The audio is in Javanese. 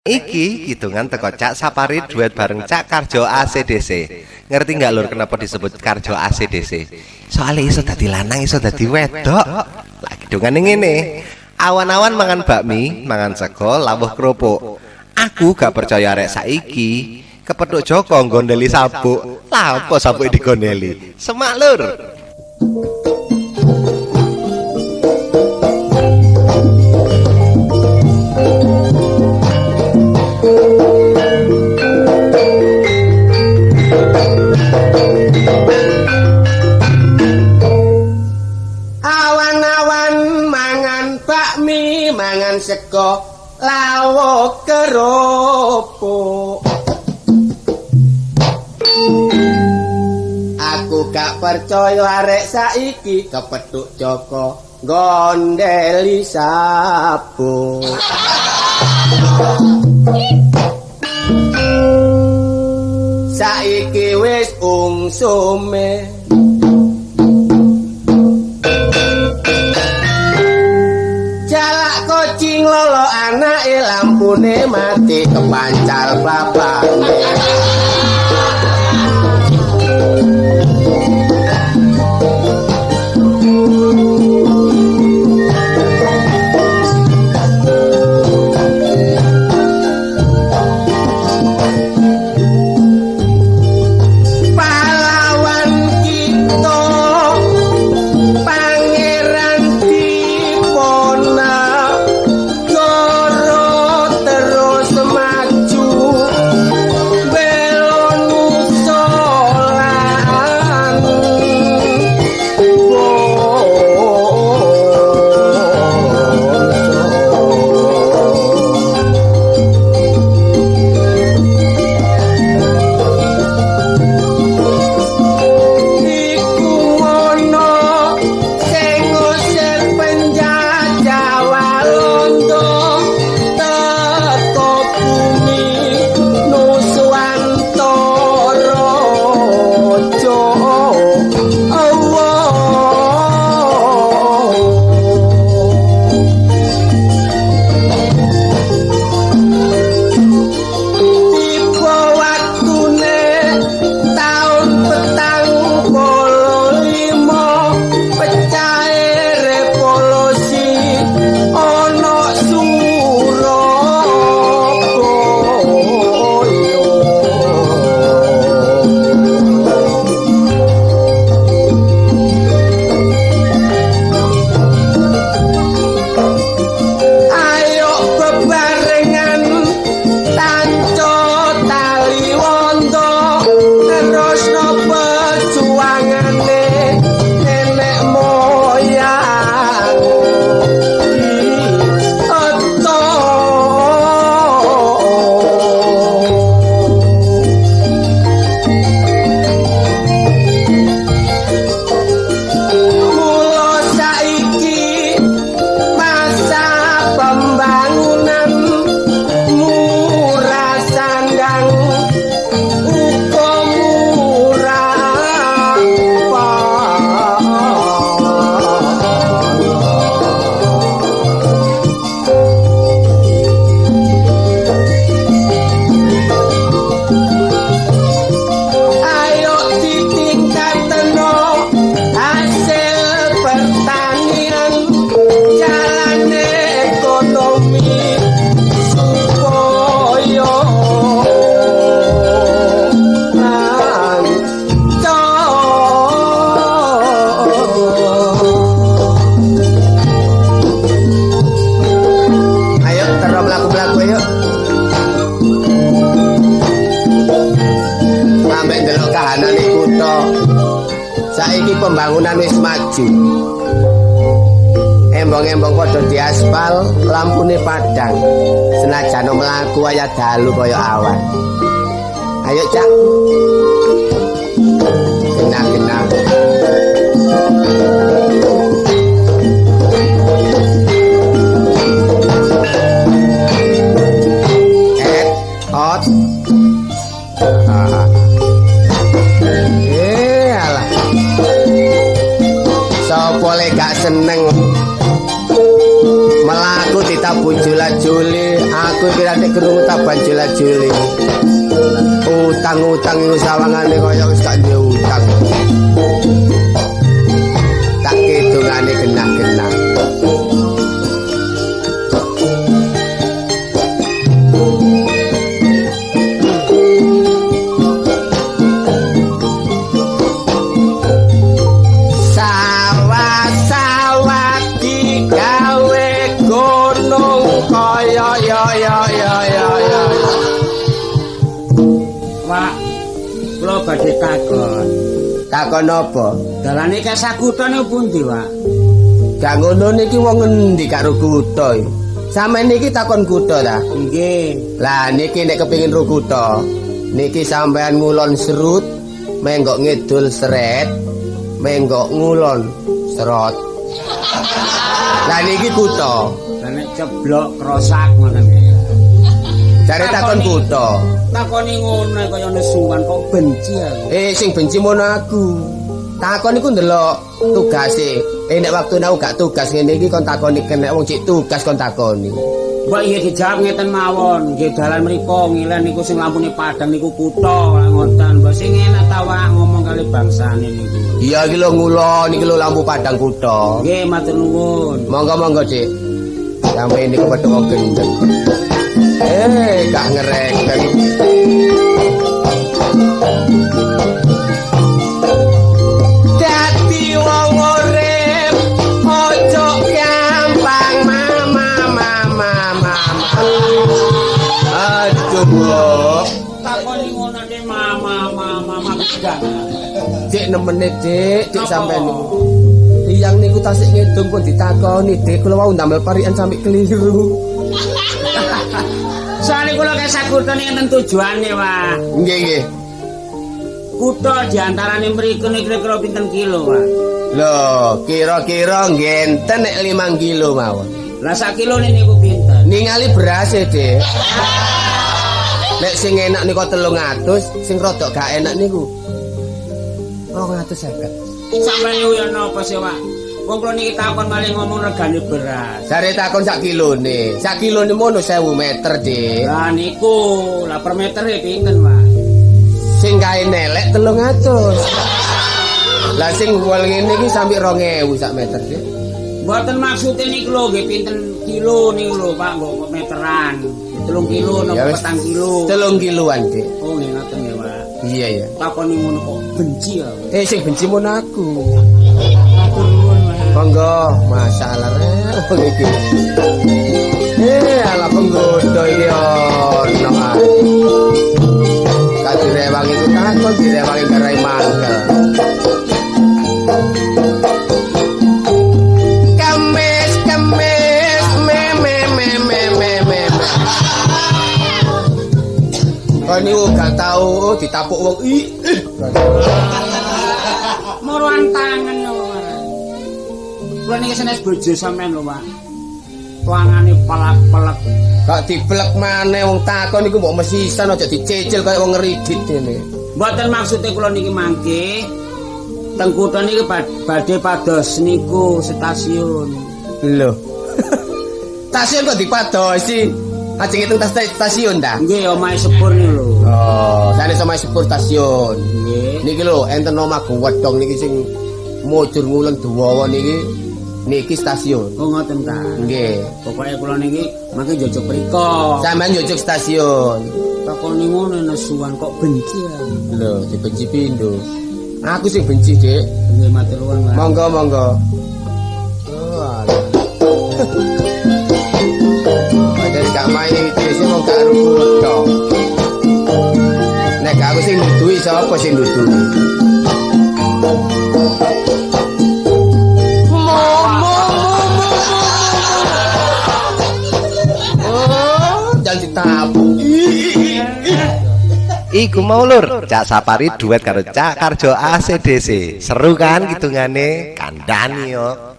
Iki hitungan teko Cak Sapari duet bareng Cak Karjo ACDC. Ngerti nggak lur kenapa disebut Karjo ACDC? Soalnya iso dadi lanang, iso dadi wedok. Lah hitungan ngene. Awan-awan mangan bakmi, mangan sego, lawuh kerupuk. Aku gak percaya arek saiki kepethuk Joko gondeli sabuk. Lah apa sabuk digondeli? Semak lur. Mangan sego lawuh kerupuk. Aku gak percaya arek saiki kepethuk Joko gondeli sabuk. Saiki wis ungsume kucing lolo anake lampune mati kepancal bapakne. Saiki pembangunan wis maju. Embong-embong padha diaspal, lampune padhang. Senajan mlaku kaya dalu kaya awan. Ayo, Cak. Genah-genah. Hot. Sopo le gak seneng melaku ditabun jula-juli, aku pirane krungu tak banjol-joli. Utang-utang iku sawangane kaya wis gak duwe utang. Tak kidungane genah-genah. Pak, kula badhe takon. Takon apa? Dalane Kasakutha niku pundi, Pak? Gak ngono niki wong endi karo kutha iki? Sampeyan niki takon kutha ta? Nggih. Lah niki nek kepengin ro kutha, niki sampeyan ngulon serut, menggok ngidul seret, menggok ngulon serot. Lah niki kutha. Lah nek ceblok krosak ngono nggih. Cari takon kutha. Takoni ngono kaya nesuwan kok benci aku. Sing benci mono aku. Takon iku ndelok tugase. Nek waktu aku gak tugas ngene iki kon takoni nek wong cik tugas kon takoni. Mbok iya dijawab ngeten mawon, nggih dalan mriku ngilen niku sing lampune padhang niku kutha ngoten. Mbok sing enak ta wae ngomong kali bangsane niku. Iya iki lho ngulon iki lho lampu padhang kutha. Nggih matur nuwun. Monggo-monggo, Dik. Sampe niku padha wong gendeng. Gak ngereken. Dadi wong urip ojo gampang mama. Aduh, Mbok. Takoni ngono nek mama gedang. Dik nemene, Dik sampean niku. Tiyang niku tasik ngedung pun ditakoni, Dik, kula wau ndamel parikan sampe keliru. Soale kula Kasakutha niki enten tujuane, Pak. Nggih. Kutha diantarane mriku niki kira-kira pinten kilo, Pak? Lho, kira-kira ngenten nek 5 kilo mawon. Lah sak kilone niku pinten? Ningali beras e, Dik. Nek sing enak niku 300, sing rada gak enak niku 250. Sampeyan niku ya napa sih, Pak? Wong kula niki takon malih ngomong regane beras. Jare takon sak kilone. Sak kilone mono 1000 meter, Dik. Lah niku, lah per metere pinten, Pak? Sing gawe nelek 300. Lah sing wol ngene iki sampe 2000 sak meter, Dik. Mboten maksude niku lho nggih pinten kilo niku lho, Pak, mbok meteran. 3 kilo napa 4 kilo? 3 kiloan, Dik. Oh, nggih ngoten nggih, Pak. Iya ya. Takoni ngono kok benci ya. Sing benci mono aku. Matur nuwun, Pak. Monggo, masalah rek iki. Ala penggoda iki ono ae. Ka direwangi ku takon direwangi garai mangkel. Kemis me. Kon niku gak tau ditapuk wong Moruan tangan lho, Pak. Kula niki senes bojo sampean lho, Pak. Tuangane pelak-pelek. Gak diblek maneh wong takon iku mbok mesisan aja dicecil kaya wong ngeridit dene. Mboten maksude kula niki mangke teng kutha niki badhe pados niku stasiun. Lho. Stasiun kok dipadosi? Ajeng itu stasiun ta? Nggih, omahe sepur niku lho. Oh, sane sama sepur stasiun. Nggih. Niki lho enten omah wedhong niki sing mujur ngulon dawa niki stasiun. Oh ngoten ta. Nggih. Pokoke kula niki mangke njojok mriku. Sampeyan njojok stasiun. Takoni ngono nesuwan kok benci ya. Lho, dibenci pindho. Aku sing benci, Dik. Nggih matur nuwun, Pak. Monggo. Oh, alah. Padahal gak main iki sing wong gak rukuto. Nek aku sing nduduhi sapa sing nduduhi? Jangan ditapuk. Iku mau lur, Cak Sapari duet karo Cak Karjo ACDC. Seru kan hitungane? Kandhani yo.